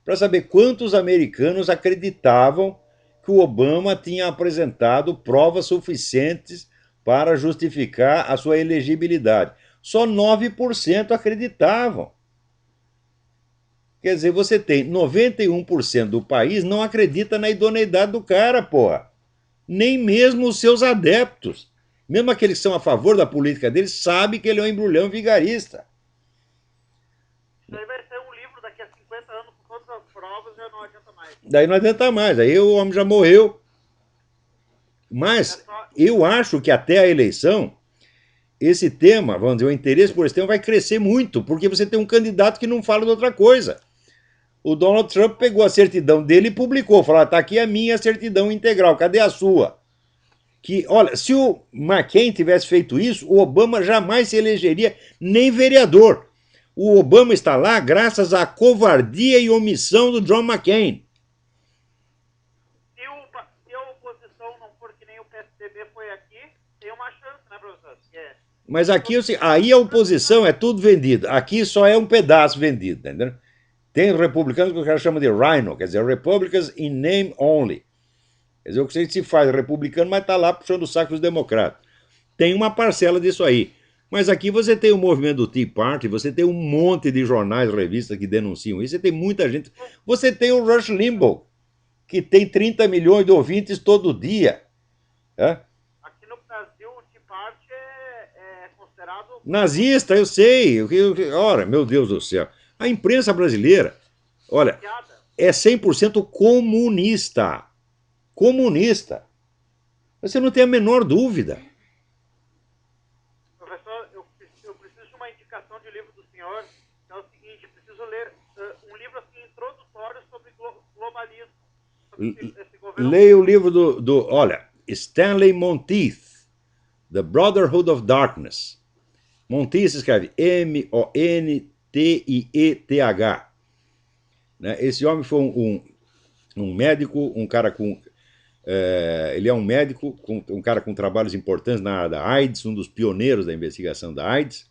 para saber quantos americanos acreditavam que o Obama tinha apresentado provas suficientes para justificar a sua elegibilidade. Só 9% acreditavam. Quer dizer, você tem 91% do país não acredita na idoneidade do cara, porra. Nem mesmo os seus adeptos. Mesmo aqueles que são a favor da política dele, sabem que ele é um embrulhão vigarista. Isso aí vai ser um livro daqui a 50 anos com todas as provas, já não adianta mais. Daí não adianta mais, aí o homem já morreu. Mas eu acho que até a eleição, esse tema, vamos dizer, o interesse por esse tema vai crescer muito, porque você tem um candidato que não fala de outra coisa. O Donald Trump pegou a certidão dele e publicou, falou, tá aqui a minha certidão integral, cadê a sua? Que, olha, se o McCain tivesse feito isso, o Obama jamais se elegeria nem vereador. O Obama está lá graças à covardia e omissão do John McCain. Se a oposição não for que nem o PSDB foi aqui, tem uma chance, né, professor? Mas aqui, aí a oposição é tudo vendido. Aqui só é um pedaço vendido, entendeu? Tem republicanos que o cara chama de rhino, quer dizer, Republicans in name only. Quer dizer, o que se faz republicano, mas está lá puxando o saco dos democratas. Tem uma parcela disso aí. Mas aqui você tem o movimento do Tea Party, você tem um monte de jornais, revistas que denunciam isso, você tem muita gente. Você tem o Rush Limbaugh, que tem 30 milhões de ouvintes todo dia. É? Aqui no Brasil, o Tea Party é considerado... Nazista, eu sei. Ora, meu Deus do céu. A imprensa brasileira, olha, é 100% comunista. Comunista. Você não tem a menor dúvida. Professor, eu preciso de uma indicação de livro do senhor, que é o seguinte, preciso ler um livro assim, introdutório sobre globalismo. Sobre esse governo. Leia o livro olha, Stanley Monteith, The Brotherhood of Darkness. Monteith se escreve Montieth. Né? Esse homem foi um médico, um cara Ele é um médico, um cara com trabalhos importantes na área da AIDS, um dos pioneiros da investigação da AIDS,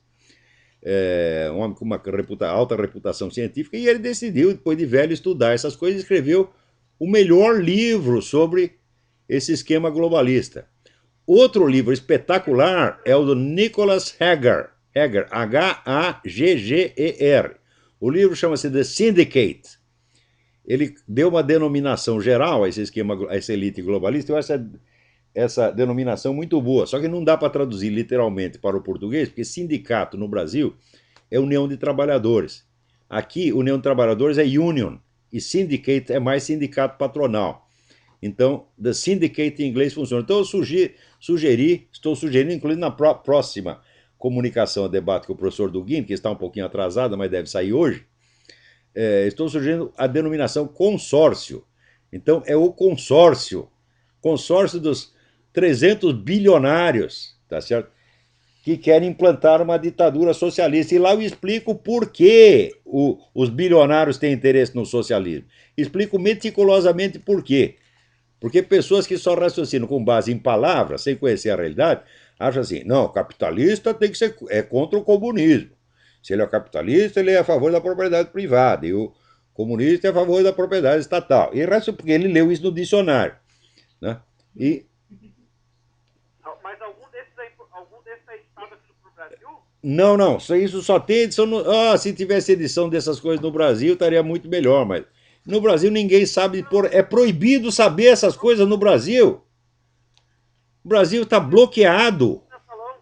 um homem com uma alta reputação científica, e ele decidiu, depois de velho, estudar essas coisas e escreveu o melhor livro sobre esse esquema globalista. Outro livro espetacular é o do Nicholas Hagger, H-A-G-G-E-R. O livro chama-se The Syndicate. Ele deu uma denominação geral a esse esquema, a essa elite globalista. Eu acho essa denominação muito boa, só que não dá para traduzir literalmente para o português, porque sindicato no Brasil é união de trabalhadores. Aqui, união de trabalhadores é union, e syndicate é mais sindicato patronal. Então, the syndicate em inglês funciona. Então, eu estou sugerindo, inclusive na próxima comunicação, a debate com o professor Duguin, que está um pouquinho atrasada, mas deve sair hoje, estou sugerindo a denominação consórcio. Então, é o consórcio dos 300 bilionários, tá certo? Que querem implantar uma ditadura socialista. E lá eu explico por que os bilionários têm interesse no socialismo. Explico meticulosamente por quê. Porque pessoas que só raciocinam com base em palavras, sem conhecer a realidade, acham assim, não, o capitalista tem que ser contra o comunismo. Se ele é capitalista, ele é a favor da propriedade privada, e o comunista é a favor da propriedade estatal. E porque ele leu isso no dicionário. Né? Mas algum desses aí estava aqui pro Brasil? Não, isso só tem edição se tivesse edição dessas coisas no Brasil, estaria muito melhor, mas no Brasil ninguém sabe é proibido saber essas coisas no Brasil. O Brasil está bloqueado. Mensalão.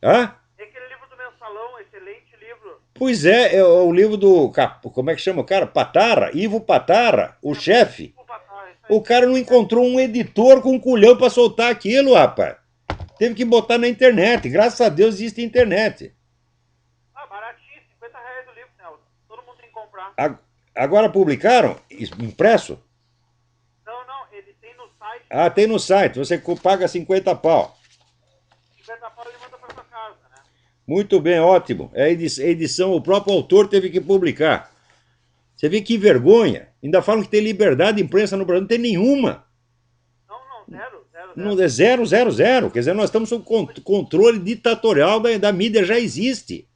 Hã? É aquele livro do Mensalão, excelente livro. Pois é o livro do, como é que chama o cara? Patara, Ivo Patara, o chefe. O cara não encontrou um editor com um culhão para soltar aquilo, rapaz. Teve que botar na internet. Graças a Deus existe internet. Baratinho, R$50 o livro, Nelson. Todo mundo tem que comprar. Agora publicaram? Impresso? Não, ele tem no site. Tem no site. Você paga 50 pau. 50 pau ele manda para sua casa, né? Muito bem, ótimo. É edição, o próprio autor teve que publicar. Você vê que vergonha. Ainda falam que tem liberdade de imprensa no Brasil. Não tem nenhuma. Zero. Não, é 000. Quer dizer, nós estamos sob controle ditatorial da mídia, já existe.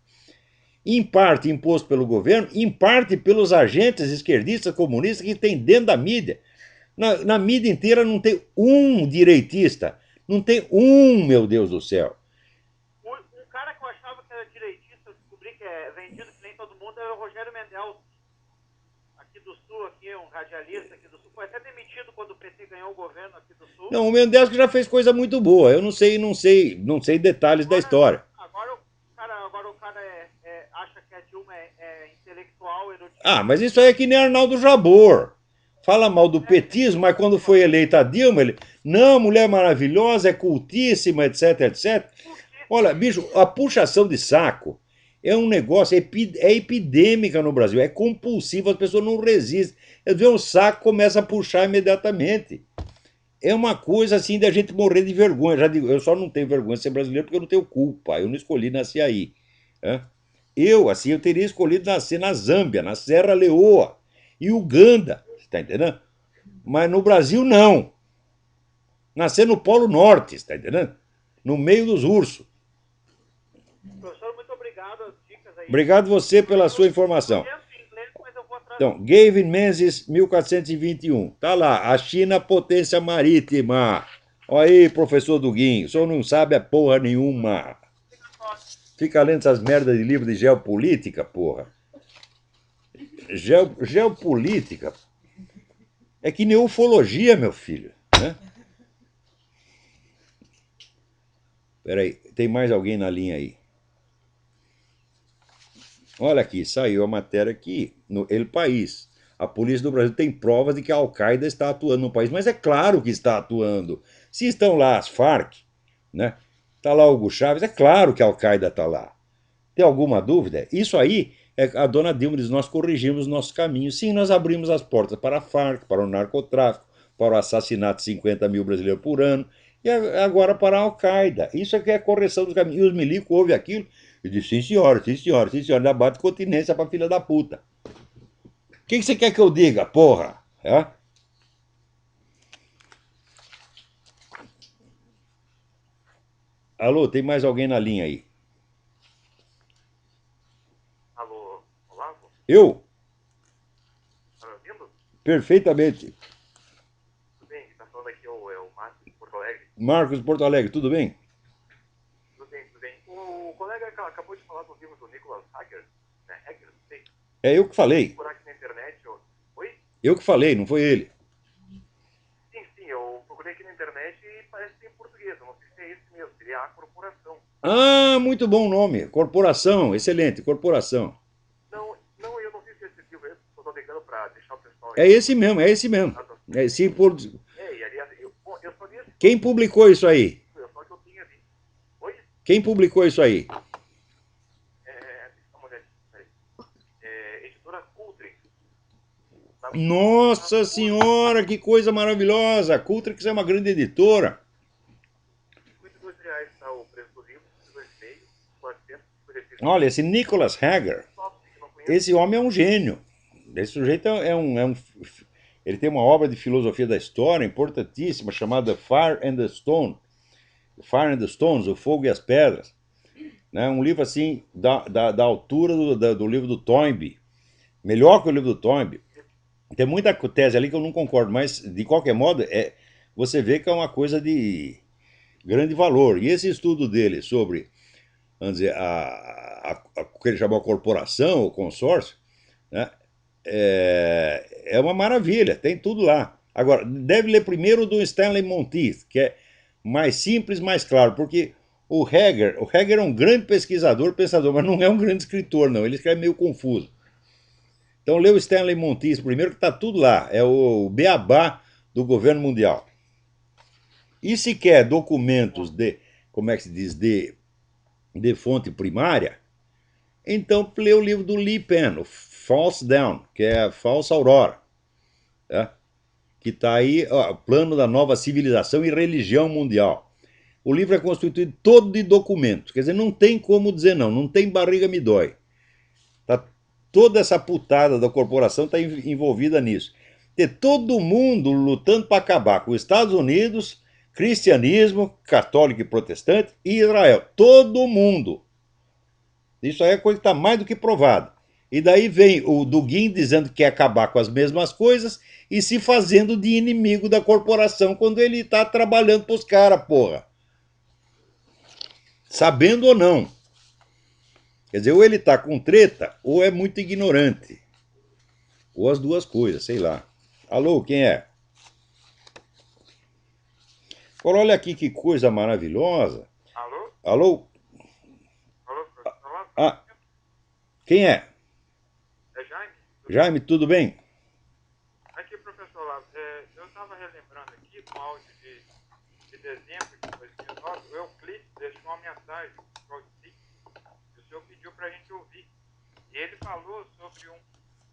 Em parte imposto pelo governo, em parte pelos agentes esquerdistas, comunistas que tem dentro da mídia. Na mídia inteira não tem um direitista. Não tem um, meu Deus do céu. Um cara que eu achava que era direitista, eu descobri que é vendido que nem todo mundo, era o Rogério Mendel. Aqui do Sul, um radialista aqui do Sul. Foi até demitido quando o PT ganhou o governo aqui do Sul. Não, o Mendel já fez coisa muito boa. Eu não sei detalhes da história. Agora o cara acha que a Dilma é intelectual, erudito. Mas isso aí é que nem Arnaldo Jabor. Fala mal do petismo, mas quando foi eleita a Dilma, ele... Não, mulher maravilhosa, é cultíssima, etc, etc. Olha, bicho, a puxação de saco é um negócio, é epidêmica no Brasil, é compulsivo, as pessoas não resistem. Eles veem um saco, começa a puxar imediatamente. É uma coisa assim de a gente morrer de vergonha. Já digo, eu só não tenho vergonha de ser brasileiro porque eu não tenho culpa, eu não escolhi nascer aí. Eu teria escolhido nascer na Zâmbia, na Serra Leoa e Uganda, tá entendendo? Mas no Brasil não. Nascer no Polo Norte, tá entendendo? No meio dos ursos. Professor, muito obrigado, as dicas aí. Obrigado você pela sua informação. Então, Gavin Menzies, 1421. Tá lá, a China, potência marítima. Olha aí, professor Duguin, o senhor não sabe a porra nenhuma. Fica lendo essas merdas de livro de geopolítica, porra. Geopolítica é que nem ufologia, meu filho. Né? Peraí, tem mais alguém na linha aí? Olha aqui, saiu a matéria aqui, no El País. A polícia do Brasil tem provas de que a Al-Qaeda está atuando no país, mas é claro que está atuando. Se estão lá as Farc, né? Está lá o Hugo Chávez, é claro que a Al-Qaeda está lá. Tem alguma dúvida? Isso aí, a dona Dilma diz, nós corrigimos nossos caminhos. Sim, nós abrimos as portas para a Farc, para o narcotráfico, para o assassinato de 50 mil brasileiros por ano, e agora para a Al-Qaeda. Isso aqui é a correção dos caminhos. E os milicos ouvem aquilo e dizem, sim senhora, ainda bate continência para filha da puta. O que você quer que eu diga, porra? Alô, tem mais alguém na linha aí? Alô, Olavo? Eu? Tá me ouvindo? Perfeitamente. Tudo bem? Quem tá falando aqui é o Márcio de Porto Alegre. Marcos Porto Alegre, tudo bem? Tudo bem, tudo bem. O colega acabou de falar do livro do Nicholas Hager, né? Hager, não sei. É eu que falei. Por aqui na internet. Oi? Eu que falei, não foi ele. Sim, eu procurei aqui na internet e parece que tem em português. Eu não sei se é esse mesmo, seria A Corporação. Ah, muito bom nome. Corporação, excelente, corporação. Não, eu não sei se é esse livro, eu tô ligando pra deixar o pessoal É esse mesmo, é esse mesmo. É, se por... E aliás, eu só li esse Quem publicou isso aí? livro, só que eu tinha ali. Oi? Quem publicou isso aí? Deixa eu uma olhada aqui, peraí. Editora Coulter. Nossa senhora, que coisa maravilhosa! A Cultrix é uma grande editora. R$ 52 está o preço do livro, 22,5, 456. Olha, esse Nicholas Hager, esse homem é um gênio. Esse sujeito ele tem uma obra de filosofia da história importantíssima chamada Fire and the Stone. Fire and the Stones, O Fogo e as Pedras. Né? Um livro assim, da altura do livro do Toynbee. Melhor que o livro do Toynbee. Tem muita tese ali que eu não concordo, mas de qualquer modo, você vê que é uma coisa de grande valor. E esse estudo dele sobre, vamos dizer, o que ele chamou a corporação, o consórcio, né, é uma maravilha, tem tudo lá. Agora, deve ler primeiro do Stanley Monteith, que é mais simples, mais claro, porque o Hager é um grande pesquisador, pensador, mas não é um grande escritor, não. Ele escreve meio confuso. Então lê o Stanley Monteith primeiro, que está tudo lá. É o beabá do governo mundial. E se quer documentos como é que se diz, de fonte primária, então lê o livro do Lee Penn, o False Dawn, que é a Falsa Aurora. Tá? Que está aí, ó, Plano da Nova Civilização e Religião Mundial. O livro é constituído todo de documentos. Quer dizer, não tem como dizer não tem barriga me dói. Tá? Toda essa putada da corporação está envolvida nisso. Ter todo mundo lutando para acabar com os Estados Unidos, cristianismo, católico e protestante e Israel. Todo mundo. Isso aí é coisa que está mais do que provada. E daí vem o Dugin dizendo que quer acabar com as mesmas coisas e se fazendo de inimigo da corporação quando ele está trabalhando para os caras, porra. Sabendo ou não. Quer dizer, ou ele está com treta, ou é muito ignorante. Ou as duas coisas, sei lá. Alô, quem é? Olha aqui que coisa maravilhosa. Alô? Alô? Alô, professor Olavo? Ah, quem é? É Jaime? Jaime, tudo bem? Aqui, professor Olavo, eu estava relembrando aqui no áudio de dezembro de 2009, o Euclides deixou uma mensagem para o senhor pediu para a gente ouvir. E ele falou sobre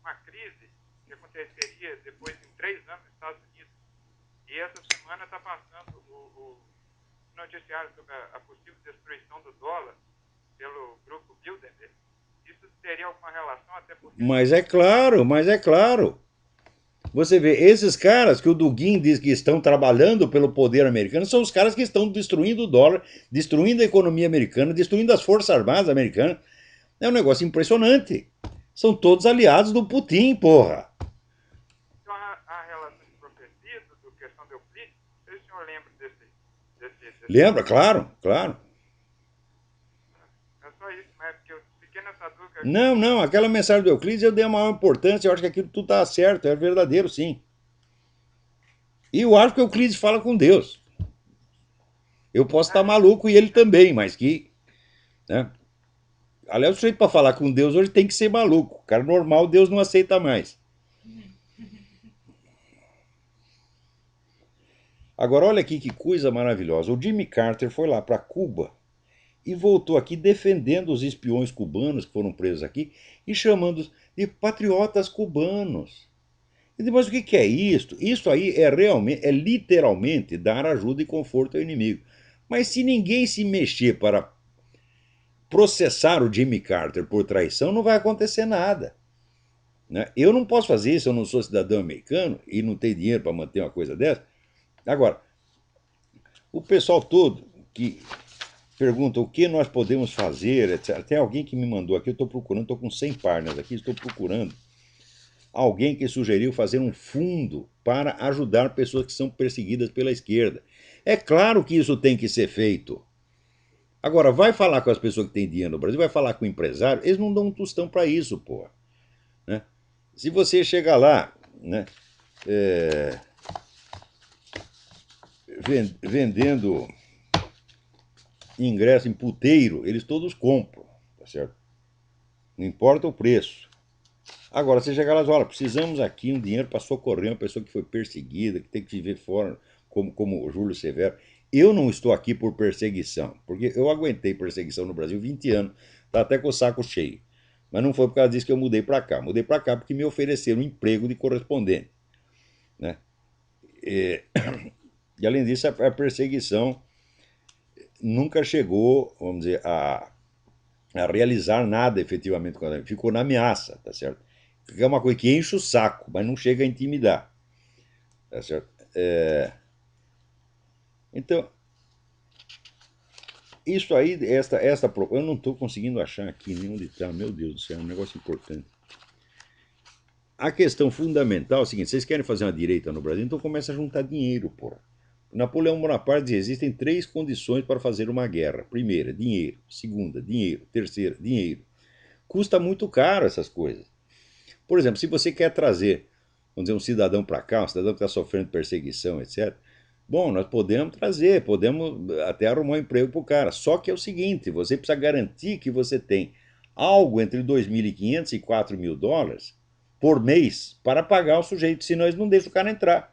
uma crise que aconteceria depois de 3 anos nos Estados Unidos. E essa semana está passando o noticiário sobre a possível destruição do dólar pelo grupo Bilderberg. Isso teria alguma relação até porque... Mas é claro. Você vê, esses caras que o Dugin diz que estão trabalhando pelo poder americano são os caras que estão destruindo o dólar, destruindo a economia americana, destruindo as forças armadas americanas. É um negócio impressionante. São todos aliados do Putin, porra. Então, a relação de profecia, do questão do Euclides, não sei se o senhor lembra desse... Lembra? Claro. É só isso, mas porque eu fiquei nessa dúvida... Não, aquela mensagem do Euclides eu dei a maior importância, eu acho que aquilo tudo está certo, é verdadeiro, sim. E eu acho que o Euclides fala com Deus. Eu posso estar maluco e ele também, mas que... Né? Aliás, o sujeito para falar com Deus hoje tem que ser maluco. O cara normal, Deus não aceita mais. Agora, olha aqui que coisa maravilhosa. O Jimmy Carter foi lá para Cuba e voltou aqui defendendo os espiões cubanos que foram presos aqui e chamando-os de patriotas cubanos. Mas o que é isso? Isso aí é literalmente dar ajuda e conforto ao inimigo. Mas se ninguém se mexer para processar o Jimmy Carter por traição, não vai acontecer nada. Né? Eu não posso fazer isso, eu não sou cidadão americano e não tenho dinheiro para manter uma coisa dessa. Agora, o pessoal todo que pergunta o que nós podemos fazer, etc. Tem alguém que me mandou aqui, eu estou procurando, estou com 100 páginas aqui, estou procurando alguém que sugeriu fazer um fundo para ajudar pessoas que são perseguidas pela esquerda. É claro que isso tem que ser feito. Agora, vai falar com as pessoas que têm dinheiro no Brasil, vai falar com o empresário, eles não dão um tostão para isso, pô. Né? Se você chegar lá, né, vendendo ingresso em puteiro, eles todos compram, tá certo? Não importa o preço. Agora, você chegar lá e diz, olha, precisamos aqui um dinheiro para socorrer uma pessoa que foi perseguida, que tem que viver fora, como o Júlio Severo. Eu não estou aqui por perseguição, porque eu aguentei perseguição no Brasil 20 anos, tá até com o saco cheio. Mas não foi por causa disso que eu mudei para cá. Mudei para cá porque me ofereceram um emprego de correspondente. Né? E além disso, a perseguição nunca chegou, vamos dizer, a realizar nada efetivamente com a gente. Ficou na ameaça, tá certo? É uma coisa que enche o saco, mas não chega a intimidar. Tá certo? Então, isso aí, eu não estou conseguindo achar aqui nenhum ditado, meu Deus do céu, é um negócio importante. A questão fundamental é o seguinte: vocês querem fazer uma direita no Brasil, então começa a juntar dinheiro, porra. Napoleão Bonaparte dizia, existem 3 condições para fazer uma guerra. Primeira, dinheiro. Segunda, dinheiro. Terceira, dinheiro. Custa muito caro essas coisas. Por exemplo, se você quer trazer, vamos dizer, um cidadão para cá, um cidadão que está sofrendo perseguição, etc., bom, nós podemos trazer, podemos até arrumar um emprego para o cara. Só que é o seguinte, você precisa garantir que você tem algo entre 2.500 e 4.000 dólares por mês para pagar o sujeito, senão eles não deixam o cara entrar.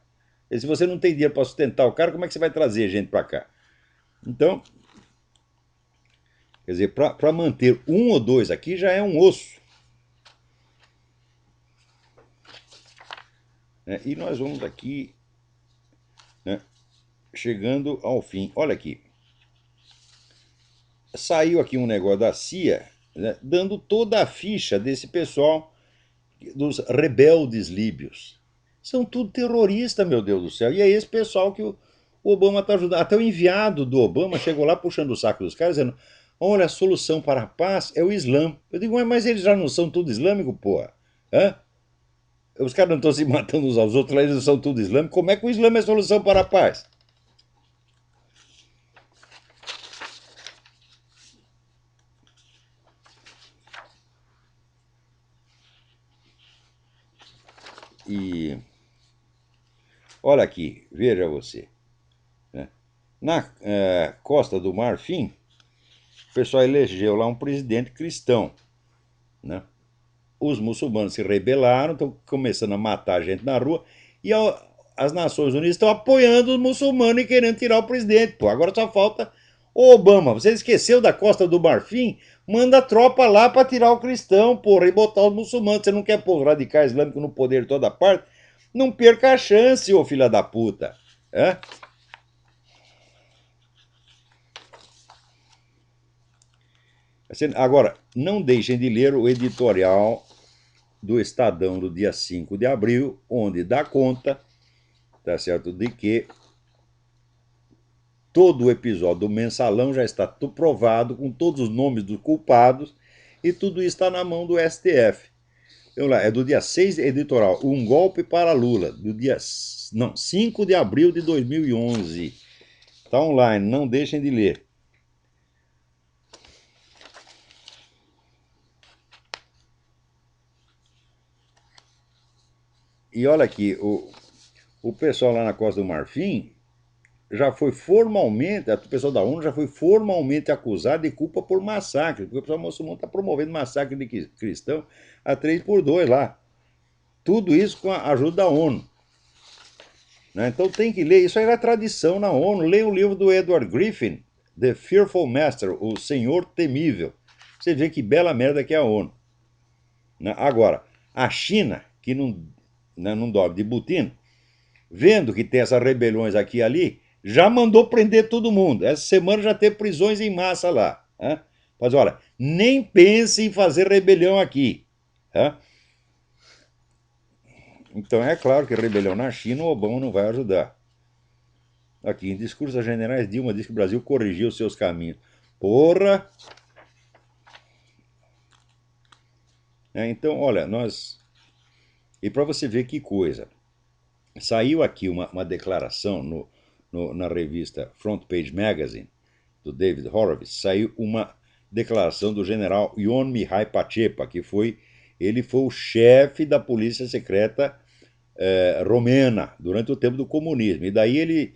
E se você não tem dinheiro para sustentar o cara, como é que você vai trazer gente para cá? Então, quer dizer, para manter um ou dois aqui já é um osso. E nós vamos aqui, né, chegando ao fim. Olha aqui. Saiu aqui um negócio da CIA, né, dando toda a ficha desse pessoal, dos rebeldes líbios. São tudo terroristas, meu Deus do céu. E é esse pessoal que o Obama está ajudando. Até o enviado do Obama chegou lá puxando o saco dos caras, dizendo, olha, a solução para a paz é o Islã. Eu digo, mas eles já não são tudo islâmico, porra? Hã? Os caras não estão se matando uns aos outros, eles não são tudo islâmico. Como é que o Islã é a solução para a paz? E olha aqui, veja você. Né? Na Costa do Marfim, o pessoal elegeu lá um presidente cristão. Né? Os muçulmanos se rebelaram, estão começando a matar gente na rua, e as Nações Unidas estão apoiando os muçulmanos e querendo tirar o presidente. Pô, agora só falta o Obama. Você esqueceu da Costa do Marfim? Manda tropa lá para tirar o cristão, porra, e botar os muçulmanos. Você não quer pôr os radicais islâmicos no poder de toda parte? Não perca a chance, ô filha da puta. Agora, não deixem de ler o editorial do Estadão do dia 5 de abril, onde dá conta, tá certo, de que todo o episódio do Mensalão já está provado, com todos os nomes dos culpados, e tudo isso está na mão do STF. Então, lá, é do dia 6, editorial, Um Golpe para Lula, do dia 5 de abril de 2011. Está online, não deixem de ler. E olha aqui, o pessoal lá na Costa do Marfim já foi formalmente, o pessoal da ONU já foi formalmente acusado de culpa por massacre, porque o pessoal muçulmano está promovendo massacre de cristão a 3x2 lá. Tudo isso com a ajuda da ONU. Né? Então tem que ler, isso aí é tradição na ONU. Leia o livro do Edward Griffin, The Fearful Master, o Senhor Temível. Você vê que bela merda que é a ONU. Né? Agora, a China, que não dorme de botina, vendo que tem essas rebeliões aqui e ali, já mandou prender todo mundo. Essa semana já teve prisões em massa lá. Mas olha, nem pense em fazer rebelião aqui. Então é claro que rebelião na China o Obama não vai ajudar. Aqui, em discursos generais, Dilma disse que o Brasil corrigiu seus caminhos. Porra! Então, olha, nós... E para você ver que coisa, saiu aqui uma declaração na revista Front Page Magazine, do David Horowitz, saiu uma declaração do general Ion Mihai Pacepa, ele foi o chefe da polícia secreta romena durante o tempo do comunismo. E daí ele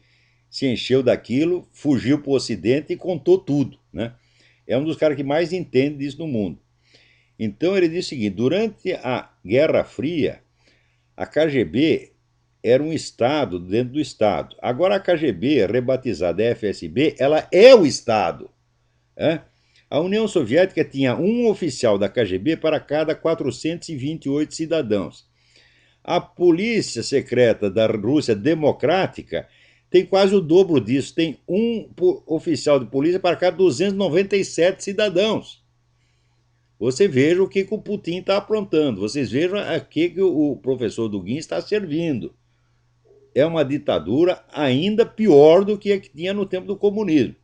se encheu daquilo, fugiu para o Ocidente e contou tudo, né? É um dos caras que mais entende disso no mundo. Então ele diz o seguinte: durante a Guerra Fria, a KGB era um Estado dentro do Estado. Agora a KGB, rebatizada FSB, ela é o Estado. A União Soviética tinha um oficial da KGB para cada 428 cidadãos. A polícia secreta da Rússia Democrática tem quase o dobro disso, tem um oficial de polícia para cada 297 cidadãos. Você veja o que o Putin está aprontando, vocês vejam a que o professor Dugin está servindo. É uma ditadura ainda pior do que a que tinha no tempo do comunismo.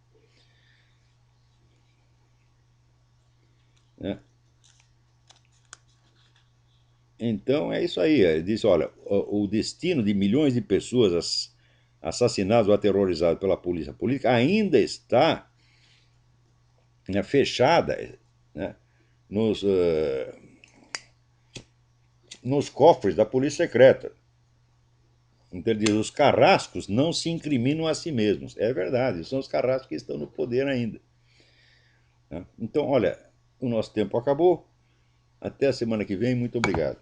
Então é isso aí. Ele disse: olha, o destino de milhões de pessoas assassinadas ou aterrorizadas pela polícia política ainda está fechada, né, nos cofres da polícia secreta. Então ele diz: os carrascos não se incriminam a si mesmos. É verdade, são os carrascos que estão no poder ainda. Então, olha, o nosso tempo acabou. Até a semana que vem. Muito obrigado.